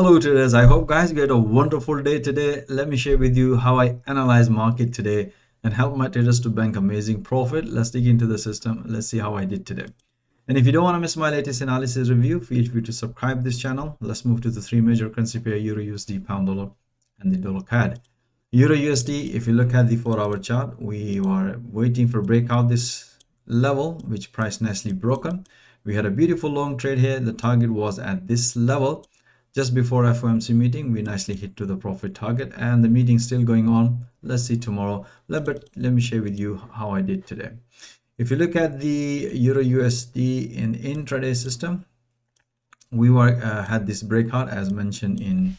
Hello traders, I hope guys you had a wonderful day today. Let me share with you how I analyze market today and help my traders to bank amazing profit. Let's dig into the system. Let's see how I did today. And if you don't want to miss my latest analysis review, feel free to subscribe this channel. Let's move to the three major currency pair, Euro USD, Pound Dollar, and the Dollar CAD. Euro USD, if you look at the 4-hour chart, we were waiting for breakout this level, which price nicely broken. We had a beautiful long trade here. The target was at this level. Just before FOMC meeting, we nicely hit to the profit target, and the meeting still going on. Let's see tomorrow. Let me share with you how I did today. If you look at the Euro USD in intraday system, we had this breakout as mentioned in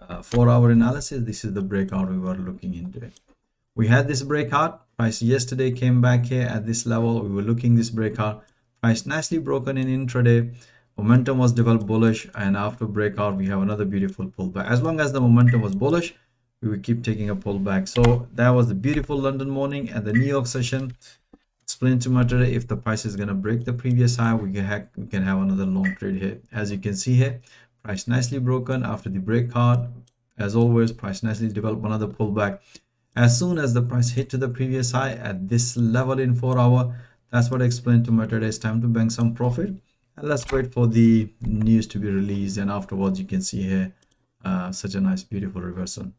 4-hour analysis. This is the breakout we were looking into. We had this breakout. Price yesterday came back here at this level. We were looking this breakout. Price nicely broken in intraday. Momentum was developed bullish, and after breakout we have another beautiful pullback. As long as the momentum was bullish, we will keep taking a pullback. So that was the beautiful London morning. And the New York session explained to my trader, if the price is going to break the previous high, we can have another long trade here. As you can see here, price nicely broken after the breakout. As always, price nicely developed another pullback. As soon as the price hit to the previous high at this level in 4-hour, that's what I explained to my trader, it's time to bank some profit. And let's wait for the news to be released, and afterwards you can see here such a nice beautiful reversal.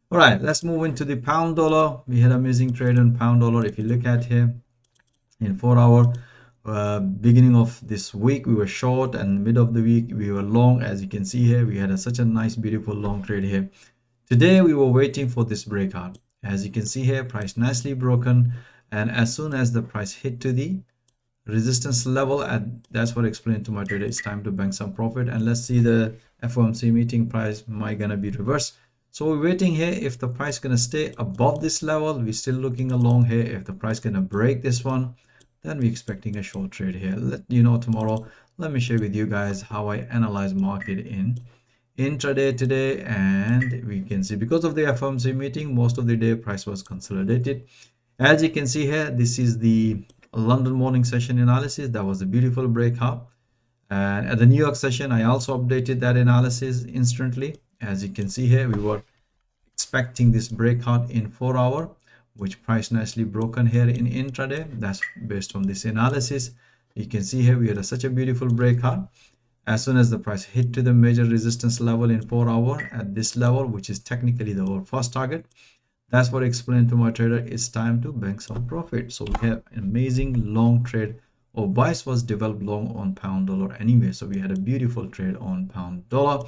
All right, let's move into the pound dollar. We had amazing trade on pound dollar. If you look at here in 4-hour, beginning of this week we were short, and mid of the week we were long. As you can see here, we had such a nice beautiful long trade here. Today we were waiting for this breakout. As you can see here, price nicely broken, and as soon as the price hit to the resistance level, and that's what I explained to my trader, it's time to bank some profit. And let's see the FOMC meeting price might gonna be reversed. So we're waiting here. If the price gonna stay above this level, we're still looking along here. If the price gonna break this one, then we're expecting a short trade here. Let you know tomorrow. Let me share with you guys how I analyze market in intraday today. And we can see because of the FOMC meeting, most of the day price was consolidated. As you can see here, this is the London morning session analysis. That was a beautiful breakout, and at the New York session I also updated that analysis instantly. As you can see here, we were expecting this breakout in 4-hour, which price nicely broken here in intraday. That's based on this analysis. You can see here we had such a beautiful breakout. As soon as the price hit to the major resistance level in 4-hour at this level, which is technically our first target, that's what I explained to my trader, it's time to bank some profit. So we have an amazing long trade, or bias was developed long on pound dollar anyway. So we had a beautiful trade on pound dollar.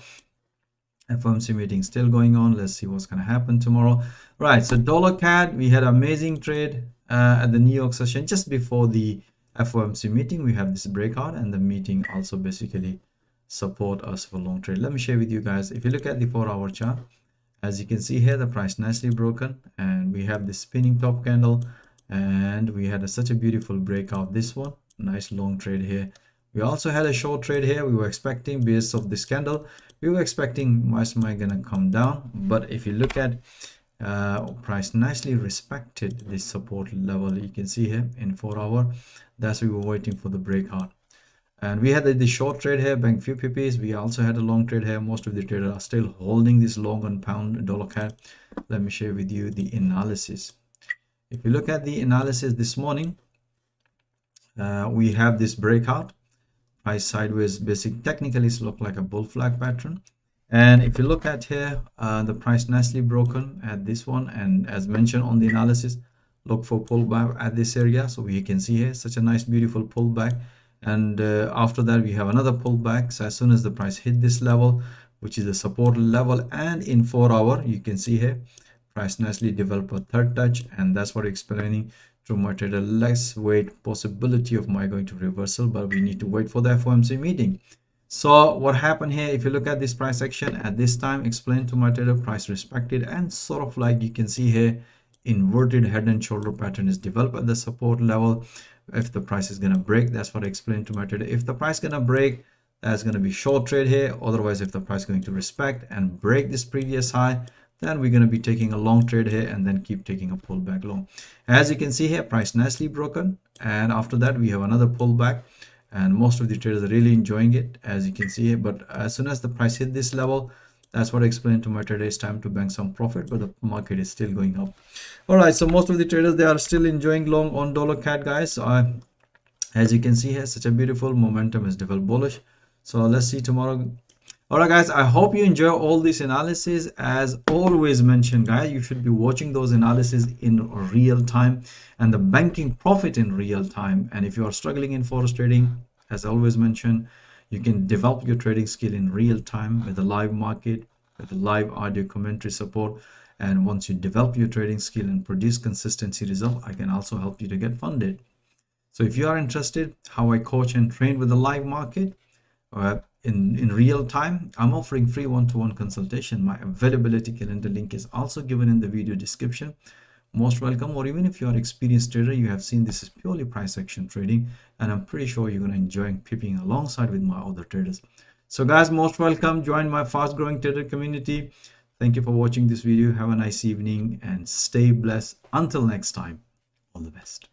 FOMC meeting still going on. Let's see what's going to happen tomorrow. Right, so dollar CAD, we had amazing trade at the New York session. Just before the FOMC meeting, we have this breakout, and the meeting also basically support us for long trade. Let me share with you guys. If you look at the 4-hour chart, as you can see here, the price nicely broken, and we have this spinning top candle, and we had such a beautiful breakout. This one, nice long trade here. We also had a short trade here. We were expecting, based off this candle, we were expecting price might gonna come down, but if you look at price nicely respected this support level. You can see here in 4-hour, that's we were waiting for the breakout. And we had the short trade here, bank few PPs. We also had a long trade here. Most of the traders are still holding this long on pound dollar CAD. Let me share with you the analysis. If you look at the analysis this morning, we have this breakout, price sideways, basic technically it's look like a bull flag pattern. And if you look at here, the price nicely broken at this one, and as mentioned on the analysis, look for pullback at this area. So we can see here such a nice beautiful pullback, and after that we have another pullback. So as soon as the price hit this level, which is a support level, and in 4-hour you can see here price nicely develop a third touch, and that's what I'm explaining to my trader. Let's wait, possibility of my going to reversal, but we need to wait for the FOMC meeting. So what happened here, if you look at this price action at this time, explain to my trader, price respected, and sort of like you can see here, inverted head and shoulder pattern is developed at the support level. If the price is going to break, that's what I explained to my trader. If the price going to break, that's going to be short trade here. Otherwise, if the price is going to respect and break this previous high, then we're going to be taking a long trade here and then keep taking a pullback long. As you can see here, price nicely broken, and after that we have another pullback, and most of the traders are really enjoying it, as you can see. But as soon as the price hit this level, that's what I explained to my trader, it's time to bank some profit, but the market is still going up. All right, so most of the traders, they are still enjoying long on dollar CAD, guys. So as you can see here, such a beautiful momentum is developed bullish. So let's see tomorrow. All right, guys, I hope you enjoy all this analysis. As always mentioned, guys, you should be watching those analysis in real time and the banking profit in real time. And if you are struggling in forex trading, as always mentioned, you can develop your trading skill in real time with the live market, with the live audio commentary support. And once you develop your trading skill and produce consistency result, I can also help you to get funded. So if you are interested how I coach and train with the live market in real time, I'm offering free one-to-one consultation. My availability calendar link is also given in the video description. Most welcome. Or even if you are experienced trader, you have seen this is purely price action trading, and I'm pretty sure you're going to enjoy peeping alongside with my other traders. So guys, most welcome. Join my fast growing trader community. Thank you for watching this video. Have a nice evening and stay blessed. Until next time, all the best.